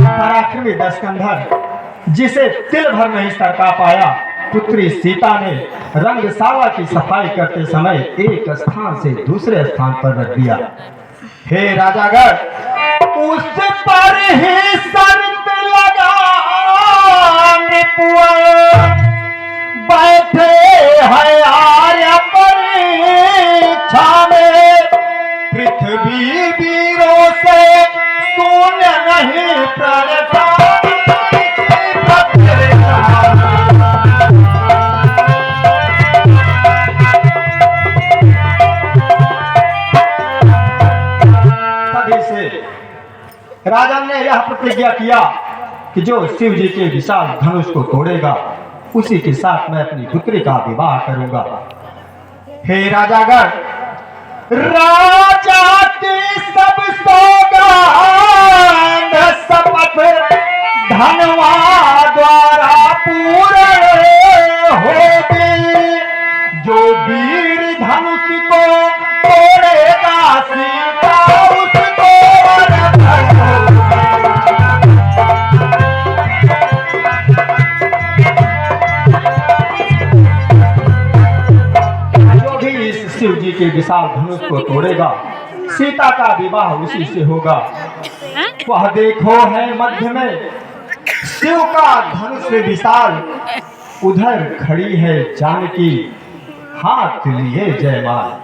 पराक्रमी दशकंधर जिसे तिल भर नहीं सरका पाया, पुत्री सीता ने रंगशाला की सफाई करते समय एक स्थान से दूसरे स्थान पर रख दिया। हे राजागढ़, उस पर ही शर्त लगा बैठे है आर्य परीक्षा में, पृथ्वी वीरों से शून्य नहीं प्ररता। तभी से राजा ने यह प्रतिज्ञा किया कि जो शिव जी के विशाल धनुष को तोड़ेगा उसी के साथ मैं अपनी पुत्री का विवाह करूंगा। हे राजागण, राजा की सब सौगात शपथ धनवा द्वारा पूरे होगी, जो वीर धनुष को तोड़ेगा सीता उसको शिव जी के विशाल धनुष को तोड़ेगा सीता का विवाह उसी से होगा। वह देखो है मध्य में शिव का धनुष विशाल, उधर खड़ी है जानकी हाथ लिए जयमाल।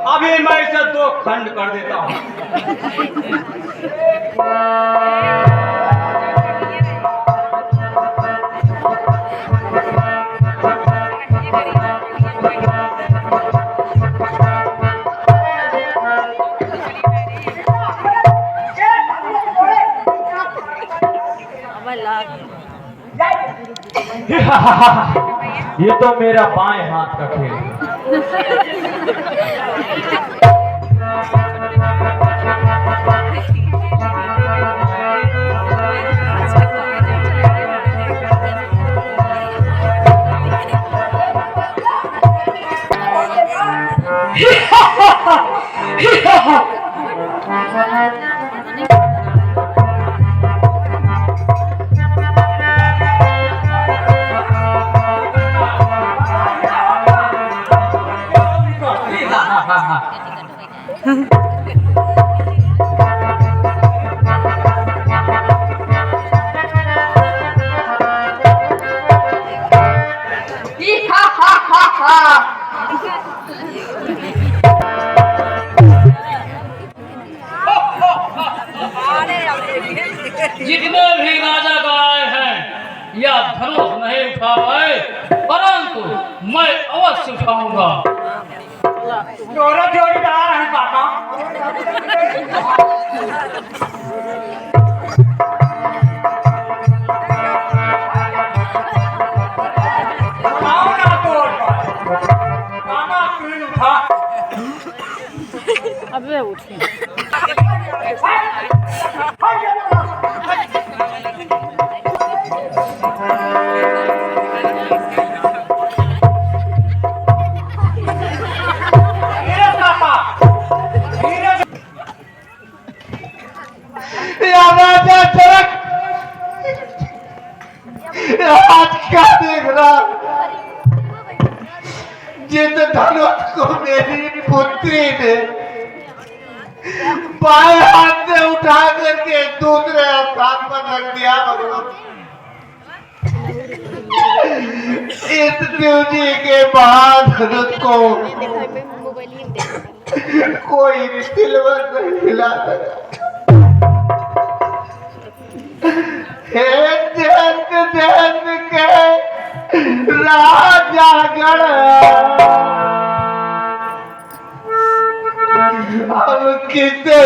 अभी मैं इसे दो खंड कर देता हूँ। ये तो मेरा बाएं हाथ का खेल है। जितने भी राजा गाए हैं या धनुष नहीं उठा पाए, परंतु मैं अवश्य उठाऊंगा। जोड़ा जोड़ीदार है पापा। अबे उठे राजा जनक, आज क्या देख रहा, जिस धनुष को मेरी पुत्री ने बाएं हाथ से उठा करके दूसरे स्थान पर रख दिया भगवान। इस ड्यूटी के बाद को कोई सिल्वर नहीं मिला हे जैन जैन के राजा गण अब किसे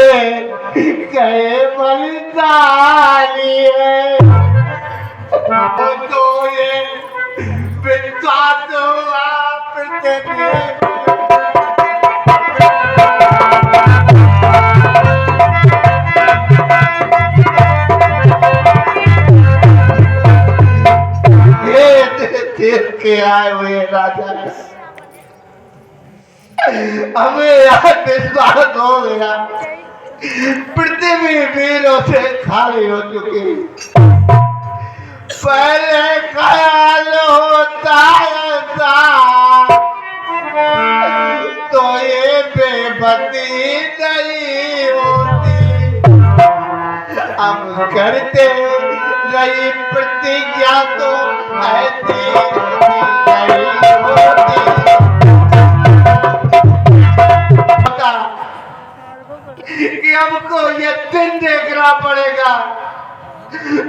गए बलिदानी है तो ये विश्वास आप के आए हुए राजा हमें यार विश्वास हो गया पृथ्वी वीरों से खाली हो चुकी पहले ख्याल होता था तो ये बेबसी नहीं होती अब करते रही प्रतिज्ञा तो ऐसी नहीं होती कि हमको ये दिन देखना पड़ेगा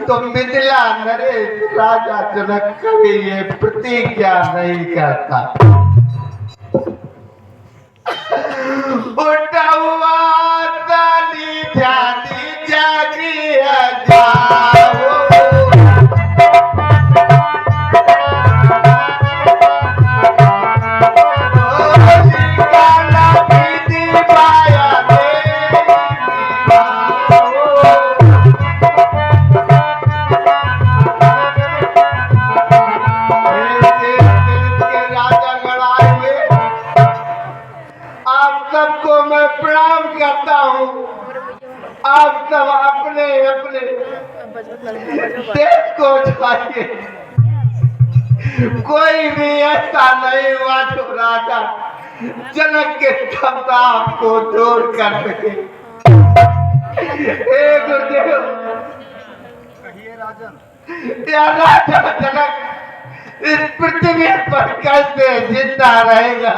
तो मिथिला नरेश राजा जनक कभी ये प्रतिज्ञा नहीं करता उठा हुआ ताली जानी जागी जाओ सबको मैं प्रणाम करता हूँ आप सब अपने अपने देश को चाहिए कोई भी ऐसा नहीं हुआ जो राजा जनक के क्षमता को दूर कर सके हे गुरुदेव या राजा जनक इस पृथ्वी पर कैसे जिंदा रहेगा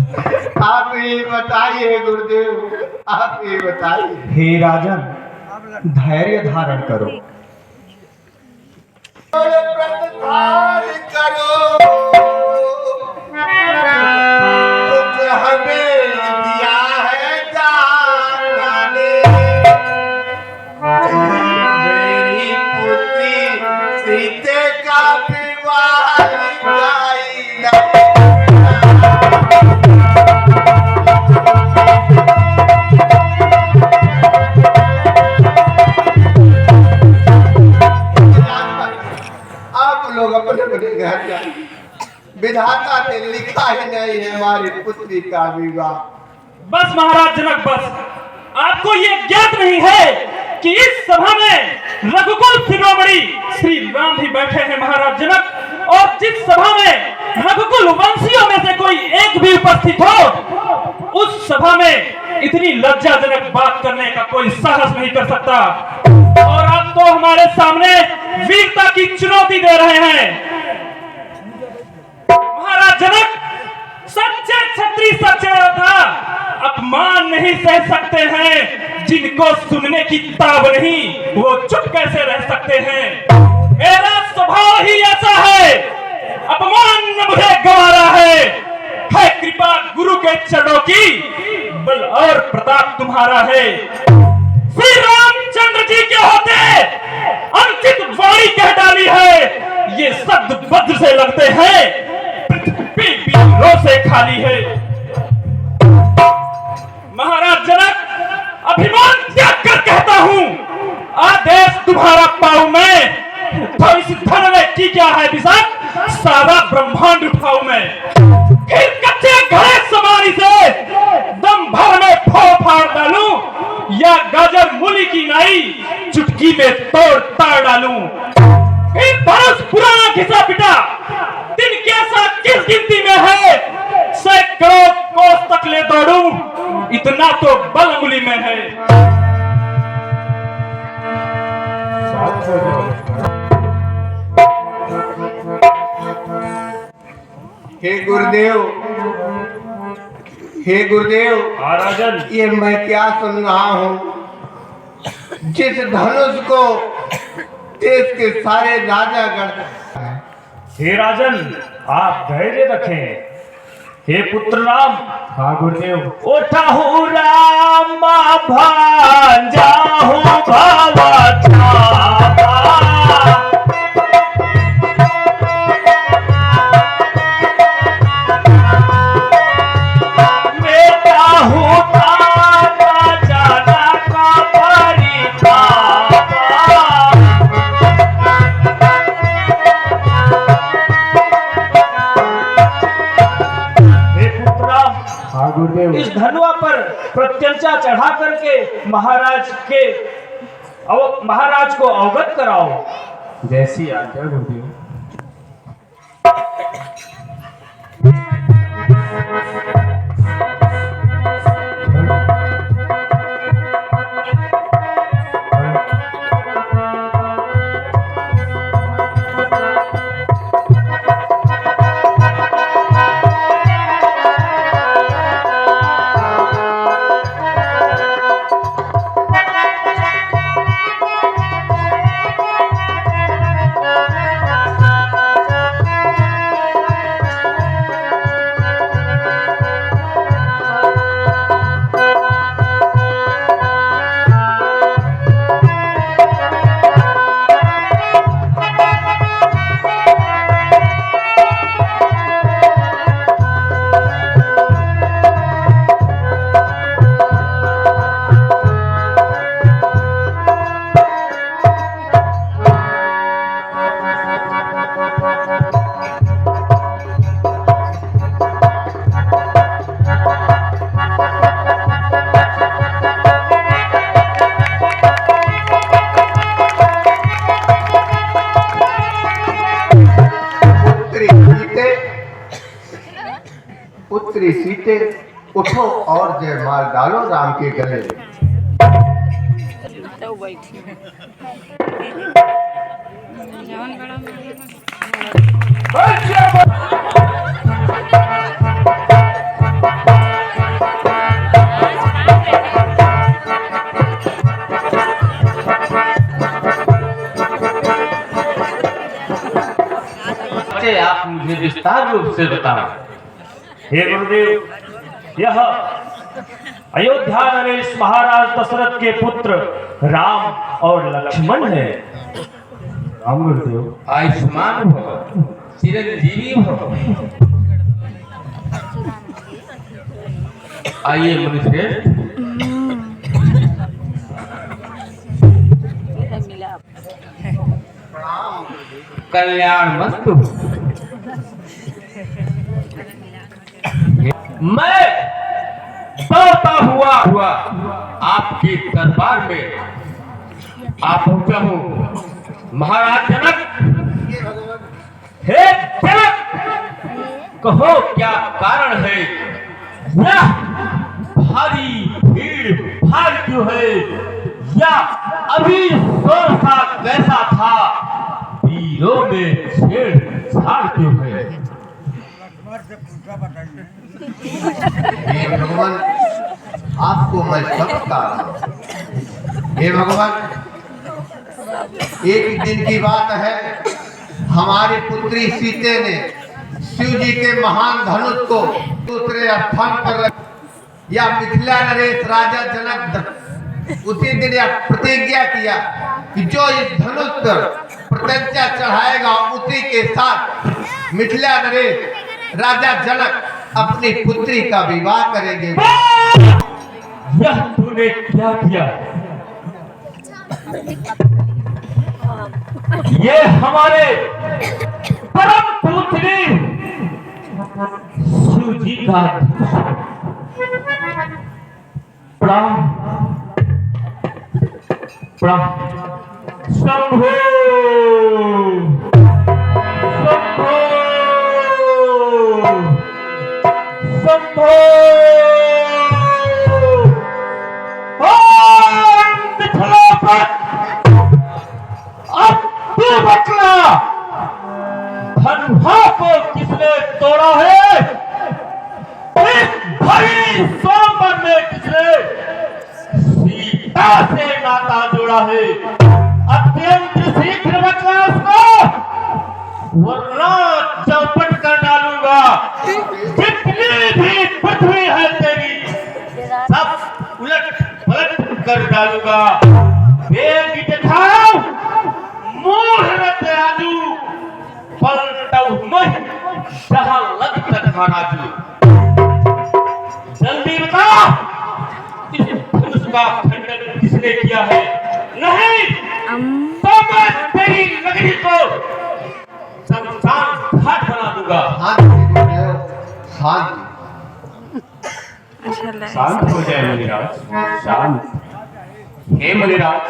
आप ही बताइए गुरुदेव आप ही बताइए हे राजन धैर्य धारण करो करो कुछ हमें दिया है जाने मेरी पुत्री सीते का विवाह लोग अपने अपने घर जाए विधाता ने लिखा ही नहीं है हमारी पुत्री का विवाह बस महाराज जनक बस आपको ये ज्ञात नहीं है कि इस सभा में रघुकुल शिरोमणि श्री राम भी बैठे हैं महाराज जनक और जिस सभा में रघुकुल वंशियों में से कोई एक भी उपस्थित हो उस सभा में इतनी लज्जाजनक बात करने का कोई साहस नहीं कर सकता और आप तो हमारे सामने वीरता की चुनौती दे रहे हैं महाराज जनक सच्चे क्षत्रिय सच्चे योद्धा अपमान नहीं सह सकते हैं जिनको सुनने की ताब नहीं वो चुप कैसे रह सकते हैं मेरा स्वभाव ही ऐसा है अपमान न मुझे गवारा है कृपा गुरु के चरणों की बल और प्रताप तुम्हारा है श्री रामचंद्र जी के होते अनुचित वाणी कह डाली है ये शब्द वज्र से लगते हैं पृथ्वी वीरों से खाली है महाराज जनक अभिमान त्याग कर कहता हूँ आदेश तुम्हारा पाऊं मैं तो इस धन में की क्या है विशाख सारा ब्रह्मांड उठाऊं मैं फिर कच्चे घड़े समारी से दम भर में फोड़ फाड़ डालूं या गाजर मूली की नाई चुटकी में तोड़ ताड़ डालूं फिर बरस पुराना घिसा पिटा दिन कैसा किस गिनती में है सैकड़ों कोस तक ले दौड़ूं इतना तो बल उंगली में है हे गुरुदेव, हे गुरुदेव, राजन, ये मैं क्या सुन रहा हूँ? जिस धनुष को देश के सारे राजागण, हे राजन, आप धैर्य रखें। हे पुत्र राम। हाँ गुरुदेव। उठाहु राम भांजाहु भवतापा, मेटाहु तारा जनक परितापा। हाँ गुरुदेव। इस धनुआ पर प्रत्यंचा चढ़ा करके महाराज को अवगत कराओ। जैसी आज्ञा गुरुदेव। पुत्री सीते, उठो और जयमाल डालो राम के गले। तो बैठी जवान बड़ा आप मुझे विस्तार रूप से बताओ। हे गुरुदेव, यह अयोध्या नरेश महाराज दशरथ के पुत्र राम और लक्ष्मण है। राम गुरुदेव। आयुष्मान भव, चिरंजीवी भव। आइए मुनिश्रेष्ठ। कल्याण मस्तु। मैं दौड़ता हुआ आपके दरबार में आप पहुंचा हूं। महाराज जनक, हे जनक, कहो क्या कारण है? यह भारी भीड़ भाड़ क्यों है? या अभी शोर सा कैसा था? वीरों में छेड़छाड़ क्यों है? हे भगवान, आपको मैं सब बता रहा हूं। हे भगवान, एक दिन की बात है, हमारी पुत्री सीते ने शिव जी के महान धनुष को दूसरे स्थान पर रख, या मिथिला नरेश राजा जनक उसी दिन यह प्रतिज्ञा किया कि जो इस धनुष पर प्रत्यंचा चढ़ाएगा उसी के साथ मिथिला नरेश राजा जनक अपनी पुत्री का विवाह करेंगे। यह तूने क्या किया? ये हमारे परम पुत्री शिव जी का प्रणाम प्रणाम। शंभो शंभो शंभो। अब तू बतला, धनुहा को किसने तोड़ा है? जाता है। अत्यंत शीघ्र बचना उसको, वरना चौपट कर डालूंगा। जितनी भी पृथ्वी है तेरी सब उलट पलट कर डालूंगा। वेग दिखाओ मोहरत आजू, पलटऊ नहीं जहां लग तक महाराजू। जल्दी बता इस धनुष का खंडन किसने किया है? नहीं तो मैं तेरी नगरी को शमशान घाट बना दूंगा। शांत हो जाए मुनिराज, शांत। हे मुनिराज,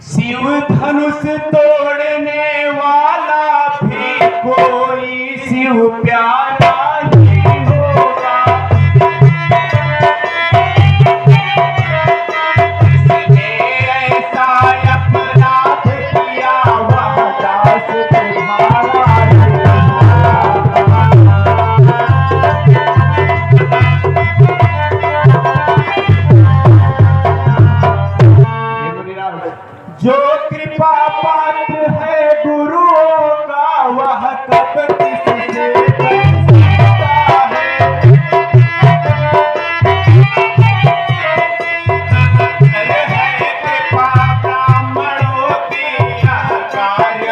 शिव धनुष तोड़ने वाला भी कोई शिव प्यारा ही होगा। जिसने ऐसा अपराध किया वह दास तुम्हारा जो कृपा पात्र है गुरुओं का वह कब किससे बचता है। कृपा ब्राह्मणों की यह कार्य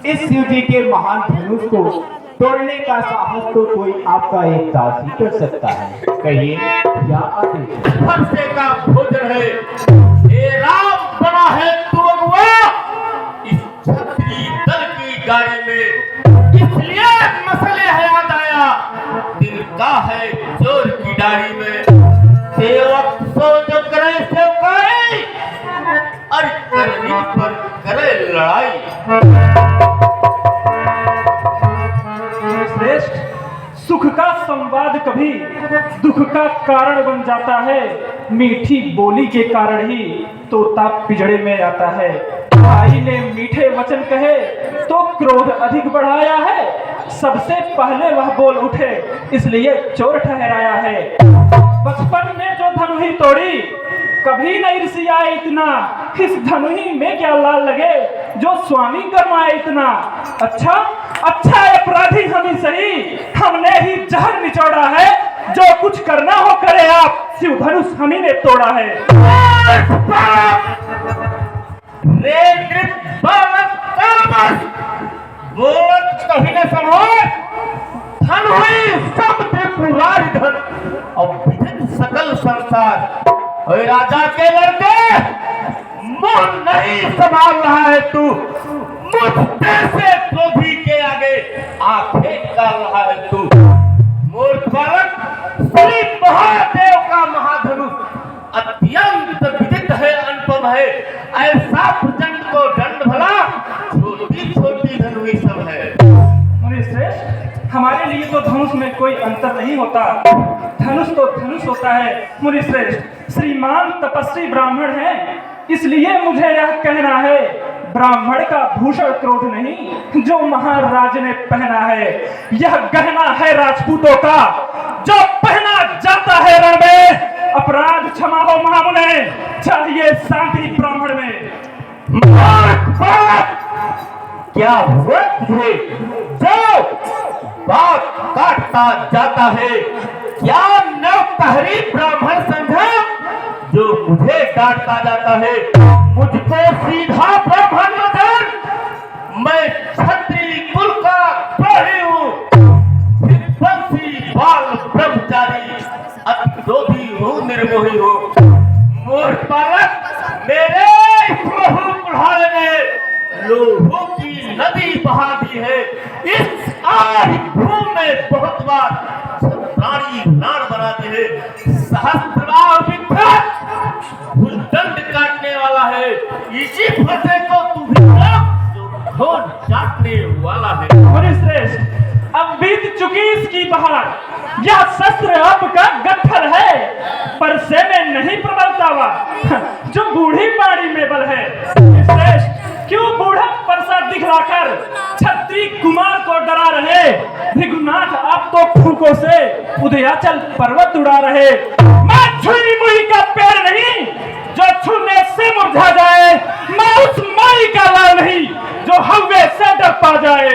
इस शिव जी के महान धनुष को तोड़ने का साहस तो कोई आपका एक दास ही कर सकता है। कहिए क्या आदेश? फरसे का भोजन है, ये राम बना है तू अगुआ इस छत्री दल की गाड़ी में। इसलिए मसले हयात आया, दिल का है चोर की डाड़ी में। सेवक सो जो करे सेवकाई, और करनी पर करे लड़ाई। श्रेष्ठ, सुख का संवाद कभी दुख का कारण बन जाता है। मीठी बोली के कारण ही तोता पिंजड़े में आता है। भाई ने मीठे वचन कहे तो क्रोध अधिक बढ़ाया है। सबसे पहले वह बोल उठे इसलिए चोर ठहराया है। बचपन में जो धनुही तोड़ी कभी नहीं ऋषिया इतना, इस धनुही में क्या लाल लगे जो स्वामी गरमाए इतना। अच्छा अच्छा अपराधी हम ही सही, हमने ही जहर निचोड़ा है। जो कुछ करना हो करे आप, शिव धनुष हम ही ने तोड़ा है। कभी न समझ धन और सकल संसार। और राजा के लड़के मन नहीं संभाल रहा है तू, मुझ जैसे क्रोधी के आगे आंखें निकाल रहा है तू। मूर्ख बालक, श्री महादेव का महाधनुष अत्यंत विदित है, अनुपम है। ऐसा प्रचंड को दंड भला छोटी छोटी धनुष सब है। मुनि श्रेष्ठ, हमारे लिए तो धनुष में कोई अंतर नहीं होता। धनुष तो धनुष होता है। मुनि श्रेष्ठ, श्रीमान तपस्वी ब्राह्मण हैं, इसलिए मुझे यह कहना है, ब्राह्मण का भूषण क्रोध नहीं जो महाराज ने पहना है। यह गहना है राजपूतों का जो पहना जाता है रण में। अपराध क्षमा हो महामुने, चाहिए शांति ब्राह्मण में। क्या हुआ तुझे जो बात काटता जाता है? क्या नवतहरी ब्राह्मण समझा जो मुझे डांटता जाता है? मुझको सीधा ब्राह्मण नजर, मैं क्षत्रिय कुल का प्रहरी हूँ, विध्वंसी बाल ब्रह्मचारी, अति क्रोधी हूँ, निर्मोही हूँ। मूर्ख बालक, मेरे प्रभु बुढ़ाने में लोगों की नदी बहा दी है। इस आग भूमि में बहुत बार प्राणी प्राण बनाते हैं। सहस्त्रबार विख्यात दंड काटने वाला है। इसी फंसे को तू भी जो खून चाटने वाला है। मुनि श्रेष्ठ, अब बीत चुकी इसकी बहार, यह शस्त्र आपका गट्ठर है, परसे में नहीं प्रबलता हुआ जो बूढ़ी बाड़ी में बल है। श्रेष्ठ, क्यों बूढ़ा परसा दिखलाकर पंखों से उदयाचल पर्वत उड़ा रहे। मैं छुई मुई का पेड़ नहीं जो छूने से मुरझा जाए, मैं उस माई का लाल नहीं जो हवे से डर पा जाए।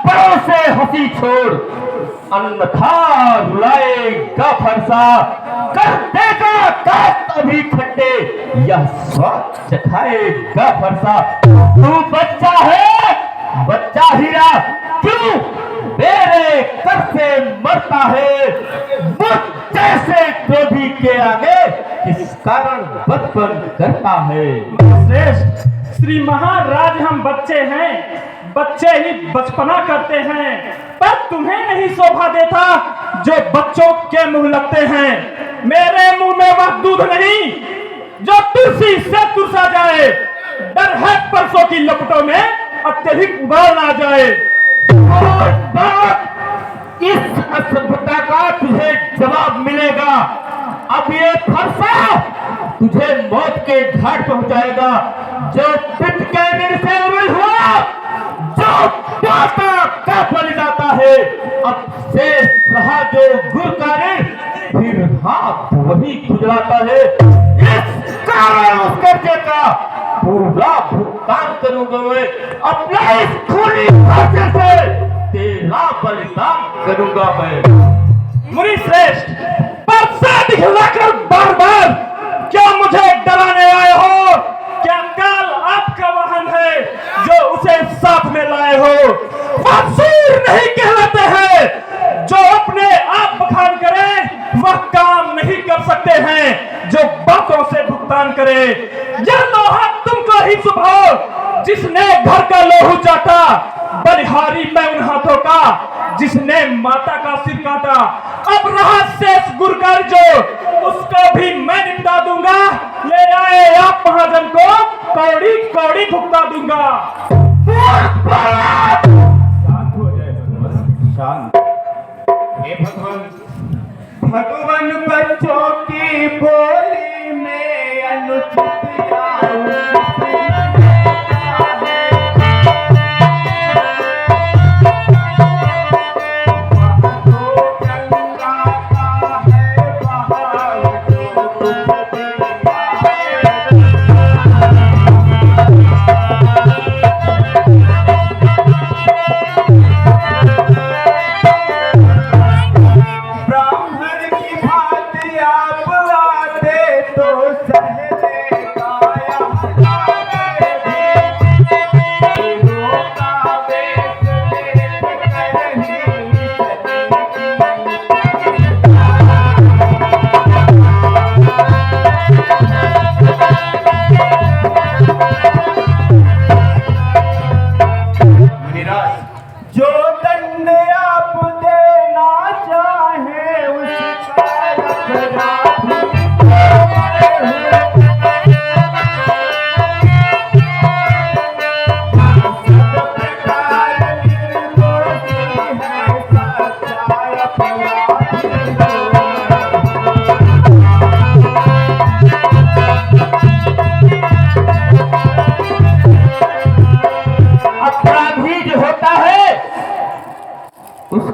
बड़ों से हंसी छोड़, अन्यथा रुलाएगा फरसा, कर देगा काट अभी खट्टे, यह स्वाद चखाएगा फरसा। तू बच्चा है, बच्चा हीरा, क्यों मेरे कर से मरता है? मुझ जैसे क्रोधी के आगे किस कारण बचपन करता है? श्रेष्ठ श्री महाराज, हम बच्चे हैं, बच्चे ही बचपना करते हैं, पर तुम्हें नहीं शोभा देता जो बच्चों के मुंह लगते हैं। मेरे मुंह में वह दूध नहीं जो तुलसी से तुरसा जाए, डर है परसों की लपटों में अत्यधिक उबाल ना जाए। इस असभ्यता का तुझे जवाब मिलेगा। अब ये फरसा तुझे मौत के घाट पहुंचाएगा। जो पिट के मेरे से उड़ हुआ, जो पाता का बन जाता है, अब से रहा जो गुर का ऋण, फिर हाथ वही खुजलाता है। इस कारण उस कर्जे का पूरा भुगतान करूंगा मैं, अपना इस खूनी खर्चे से तेरा बलिदान करूंगा मैं। मुनि श्रेष्ठ, परसा दिखलाकर बार बार क्या मुझे डराने आए हो? क्या काल आपका वाहन है जो उसे साथ में लाए हो? वह नहीं कहलाते हैं जो अपने आप बखान करे, वह काम नहीं कर सकते हैं जो बातों से भुगतान करे। यह लोहा तुमको ही सुभाव जिसने घर का लोहू चाटा, बलिहारी मैं उन हाथों का जिसने माता का सिर काटा। अब रहा शेष गुरकर जो, उसको भी मैं निपटा दूंगा। ले आए आप महाजन को, कौड़ी कौड़ी भुगता दूंगा। भगवान बच्चों की बोली में अनुचित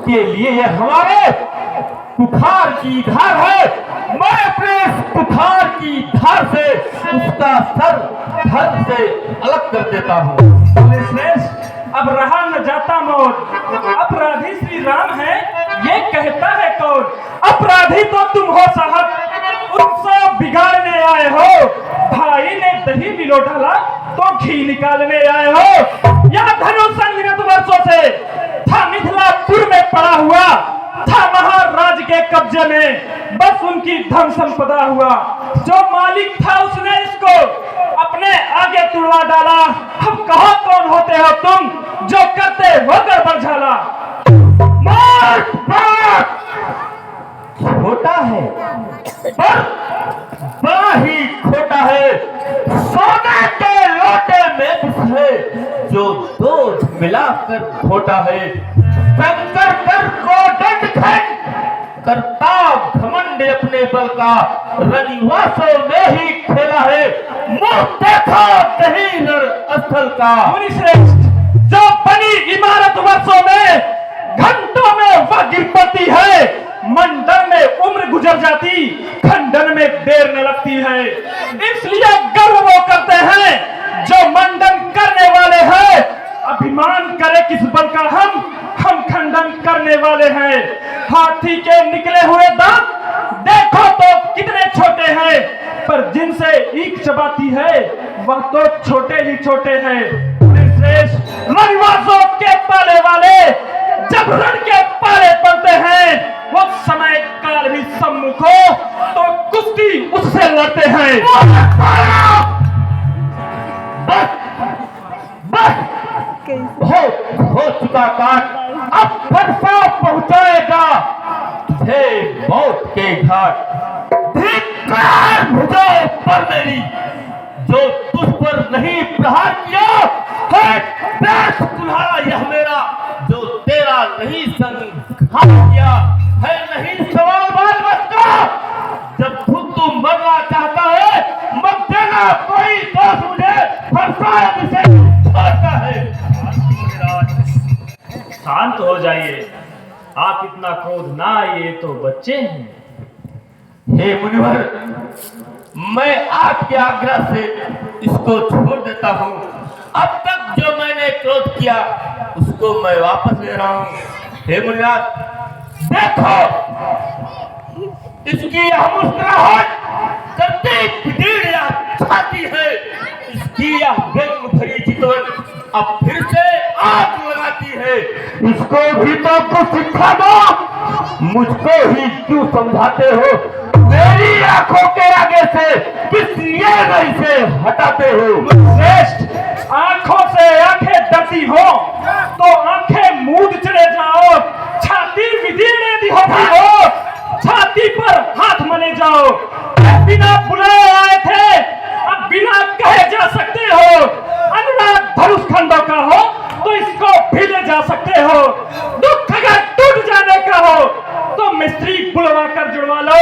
के लिए यह हमारे कुठार की धार है। मैं अपने इस कुठार की धार से उसका सर धड़ से अलग कर देता हूँ। अब रहा न जाता मौत, अपराधी श्री राम है ये कहता है कौन? अपराधी तो तुम हो साहब, उनसे बिगाड़ने आए हो। भाई ने दही बिलो डाला तो घी निकालने आए हो। यह धनुष अनगिनत वर्षों से था मिथिलापुर में पड़ा हुआ, था महाराज के कब्जे में, बस उनकी धन संपदा हुआ। जो मालिक था उसने इसको अपने आगे तुड़वा डाला। हम कहा कौन होते हो तुम जो करते हो गड़बड़ झाला? छोटा है पर बड़ा ही खोटा है, सोने के लोटे में विष है जो दूध मिलाकर खोटा है। शंकर कर को दंड खंड करता घमंड अपने बल का, रनिवासों में ही खेला है, मुंह देखा नहीं रण स्थल का। मुनि श्रेष्ठ, जो बनी इमारत वर्षों में, घंटों में वह गिर पड़ती है। मंडन में उम्र गुजर जाती, खंडन में देर न लगती है। इसलिए गर्व वो करते हैं जो मंडन करने वाले हैं। अभिमान करे किस बल का हम खंडन करने वाले हैं। हाथी के निकले हुए दांत देखो तो कितने छोटे हैं, पर जिनसे ईख चबाती है वह तो छोटे ही छोटे हैं। श्रेष्ठ रणवासों के पाले वाले जब रण के पाले पड़ते हैं, वो समय काल भी सम्मुख हो तो कुश्ती उससे लड़ते हैं। हो चुका काट, अब बरसा पहुंचाएगा तुझे मौत के घाट। धिक्कार भुजाओं पर मेरी, जो तुझ पर नहीं प्रहार किया है। देश तुम्हारा यह मेरा, जो तेरा नहीं संघात किया है। नहीं सवाल बाल बचता, जब खुद तू मरना चाहता है, मत देना कोई दोस्त मुझे फरसाद से छोड़ता है। शांत हो जाइए, आप इतना क्रोध ना आइए, तो बच्चे हैं। हे मुनिवर, मैं आपके आग्रह से इसको छोड़ देता हूँ। अब तक जो मैंने क्रोध किया उसको मैं वापस ले रहा हूँ। हे मुनिनाथ, देखो इसकी यह मुस्कुराहट करते पिटीरिया छाती है। इसकी यह व्यंग भरी चितवन अब फिर से आग लगाती है। इसको भी तो कुछ सिखा दो। मुझको ही क्यों समझाते हो? मेरी आंखों के आगे से किस लिए इसे हटाते हो? श्रेष्ठ, आंखों से आंखें डरती हो तो आंखें मूंद चले जाओ। छाती विदीर्ण दी होती हो, छाती पर हाथ मने जाओ। बिना बुलाए आए थे, अब बिना कहे जा सकते हो। अनुराग धनुष खंडों का हो तो इसको भी ले जा सकते हो। दुख अगर टूट जाने का हो तो मिस्त्री बुलवा कर जुड़वा लो।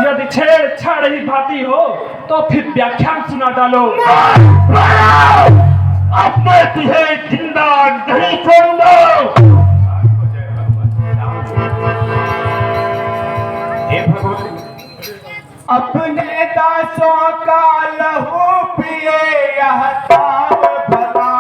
यदि छेड़छाड़ ही भाती हो तो फिर व्याख्यान सुना डालो। अब मैं तुझे जिंदा नहीं छोड़ूंगा। अपने दासों का लहू पिए यह ताल भला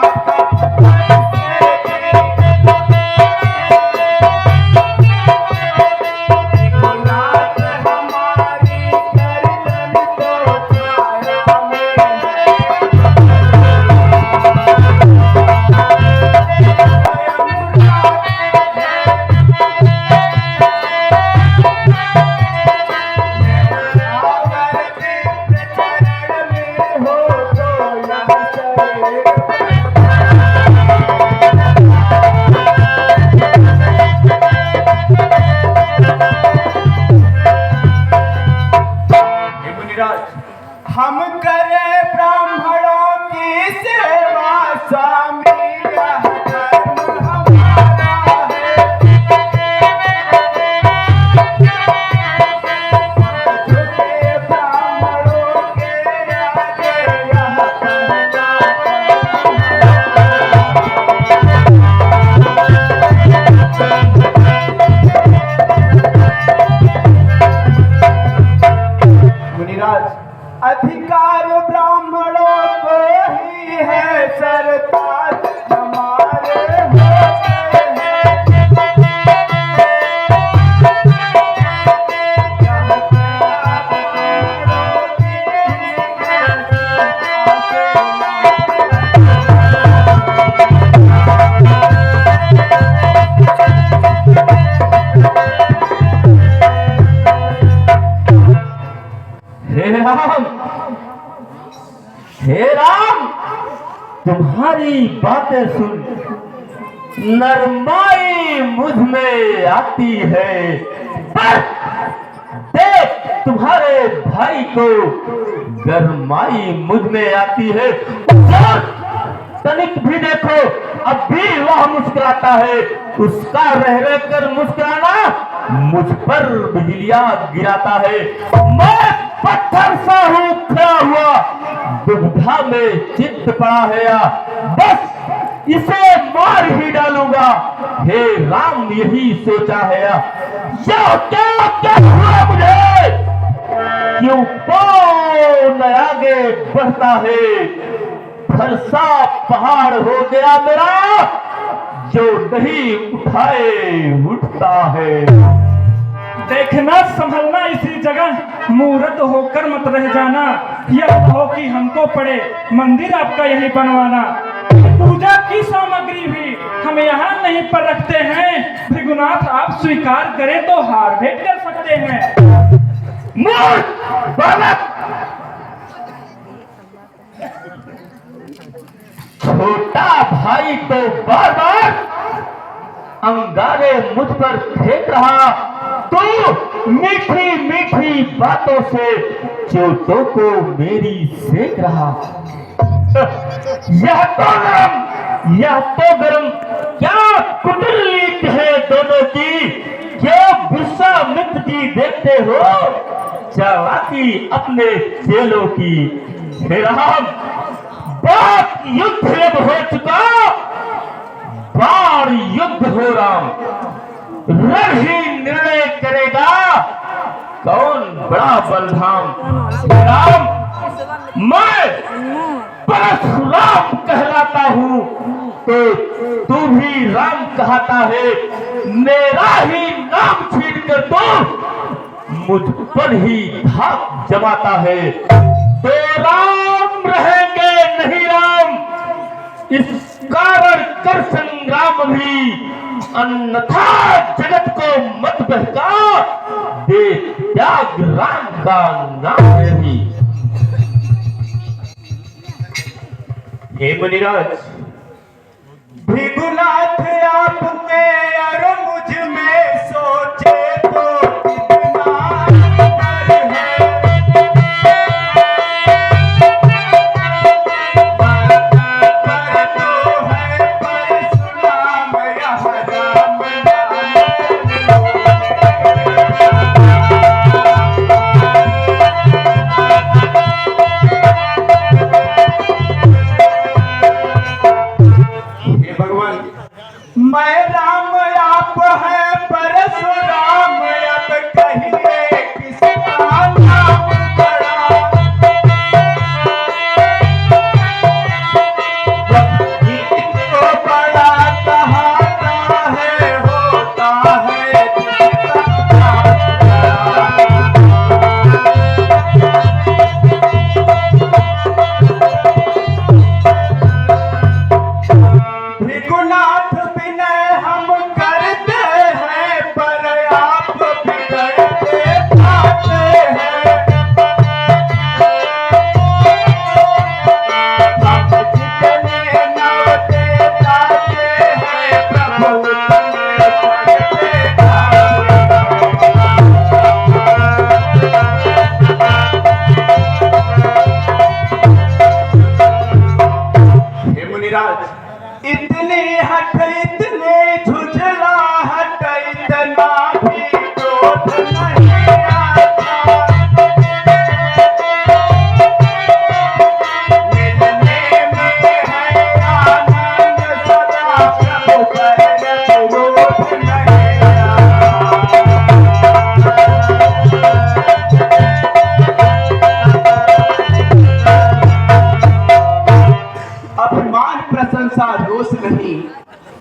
हम करें ब्राह्मणों की सेवा, स्वामी यह धर्म हमारा है। झुके ब्राह्मणों के आगे यह करना मुनिराज, अधिकार ब्राह्मणों को ही है, सरताज हमारे होते हैं। हे राम, तुम्हारी बातें सुन नरमाई मुझ में आती है। पर देख, तुम्हारे भाई को गरमाई मुझ में आती है। तनिक भी देखो, अब भी वह मुस्कुराता है। उसका रह रह कर मुस्कुराना मुझ पर बिजलियां गिराता है। मैं पत्थर सा हूं खड़ा हुआ, दुविधा में चित्त पड़ा है। बस इसे मार ही डालूंगा। हे राम, यही सोचा है। यह क्या क्या हुआ मुझे? क्यों कौन आगे बढ़ता है? फरसा पहाड़ हो गया मेरा, जो नहीं उठाए उठता है। देखना संभलना इसी जगह, मूर्त होकर मत रह जाना। यह हो कि हमको पड़े मंदिर आपका यही बनवाना। पूजा की सामग्री भी हम यहाँ नहीं पर रखते हैं। भृगुनाथ आप स्वीकार करें तो हार भेंट कर सकते हैं। मूर्ख बालक, छोटा भाई तो बार बार अंगारे मुझ पर फेंक रहा, तो मीठी मीठी बातों से चोटों को मेरी सेक रहा। यह तो गरम क्या कुटिल है दोनों की। क्या विश्वामित्र जी देखते हो चालाकी अपने चेलों की। हे राम, बात युद्ध अब हो चुका, बार युद्ध हो राम। रण ही निर्णय करेगा कौन बड़ा बलधाम। राम, मैं परशुराम कहलाता हूँ तो तू भी राम कहता है। मेरा ही नाम छीन कर तो मुझ पर ही धाक जमाता है। तो राम रहेंगे नहीं राम, इस कारण कर संग्राम भी, अन्यथा जगत को मत बहका दे त्याग राम का नाम नहीं। हे मुनिराज, भृगुनाथ आपके और मुझ में सोचे तो कितना डर है। पर तो है परशुराम यह राम मैं राम आप है परशुराम, अब कहिए किसका नाम बड़ा। इनको बड़ा कहाता है, होता है किसका नाम बड़ा। भृगुनाथ हम करते हैं पर आप बिगड़ते जाते हैं। आप जितने नवते जाते हैं प्रभु उतने पढ़ते जाते। हे मुनिराज, इतनी हट इतने झुझला हट, इतना भी क्रोध नहीं आता। मिलने में है आनंद सदा, प्रभु पर क्रोध नहीं आता। अभिमान प्रशंसा दोष नहीं,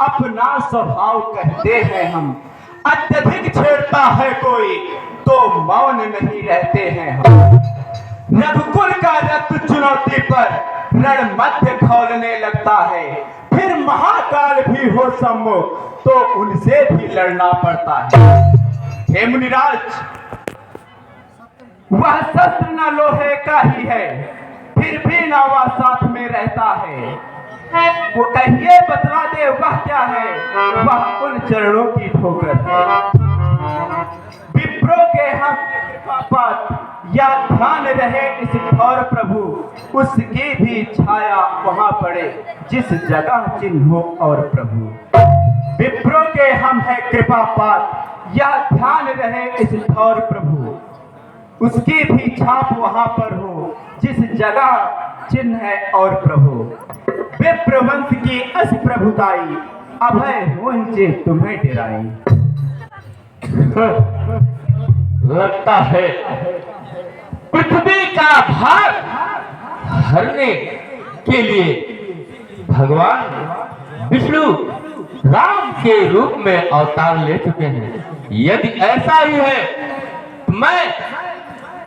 अपना स्वभाव कहते हैं हम। अत्यधिक छेड़ता है कोई तो मौन नहीं रहते हैं हम। रघुकुल का रथ चुनौती पर रण मध्य खौलने लगता है। फिर महाकाल भी हो सम्मुख तो उनसे भी लड़ना पड़ता है। हे मुनिराज, वह शस्त्र न लोहे का ही है, फिर भी नावा साथ में रहता है। वो कहिए बतला दे वह क्या है, वह उन चरणों की ठोकर है। विप्रो के हक कृपापात या ध्यान रहे इस ठौर प्रभु, उसकी भी छाया वहां पड़े जिस जगह चिन्ह हो और प्रभु। विप्रो के हम है कृपापात, या ध्यान रहे इस ठौर प्रभु, उसकी भी छाप वहां पर हो जिस जगह चिन्ह है और प्रभु। विप्रवंश की अस प्रभुताई अभय होंचे तुम्हें डेराई। लगता है पृथ्वी का भार हरने के लिए भगवान विष्णु राम के रूप में अवतार ले चुके हैं। यदि ऐसा ही है तो मैं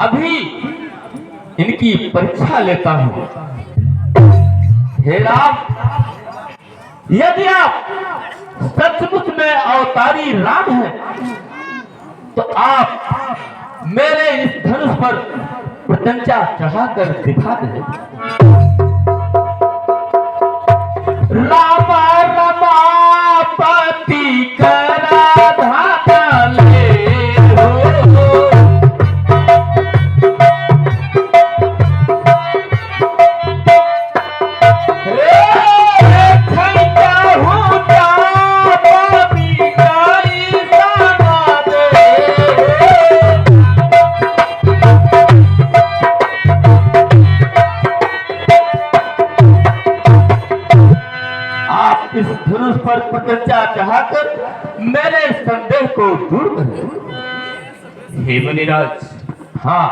अभी इनकी परीक्षा लेता हूं। हे राम, यदि आप सचमुच में अवतारी राम हैं तो आप मेरे इस धनुष पर प्रत्यंचा चढ़ाकर दिखा दें। रामा रमापति करा धाता ले हो। इस धनुष पर प्रत्यंचा चढ़ाकर मेरे संदेह को दूर करें। हे मुनिराज, हाँ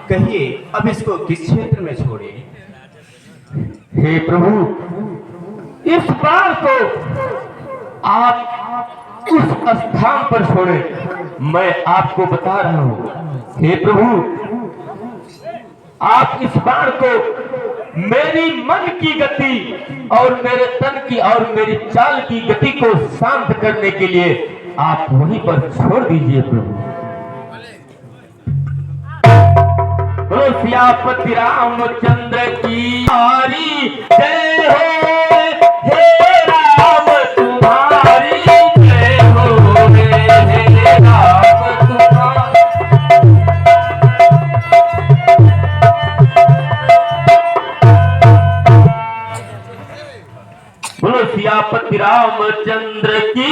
कहिए, अब इसको किस क्षेत्र में छोड़े? हे प्रभु, इस बाण को आप उस स्थान पर छोड़े, मैं आपको बता रहा हूं। हे प्रभु, आप इस बाण को मेरी मन की गति और मेरे तन की और मेरी चाल की गति को शांत करने के लिए आप वहीं पर छोड़ दीजिए प्रभु। बोलो सियापति रामचंद्र की हरी जय हो। हे राम तुम्हारी जय हो। हे राम तुम्हारी। बोलो सियापति रामचंद्र की।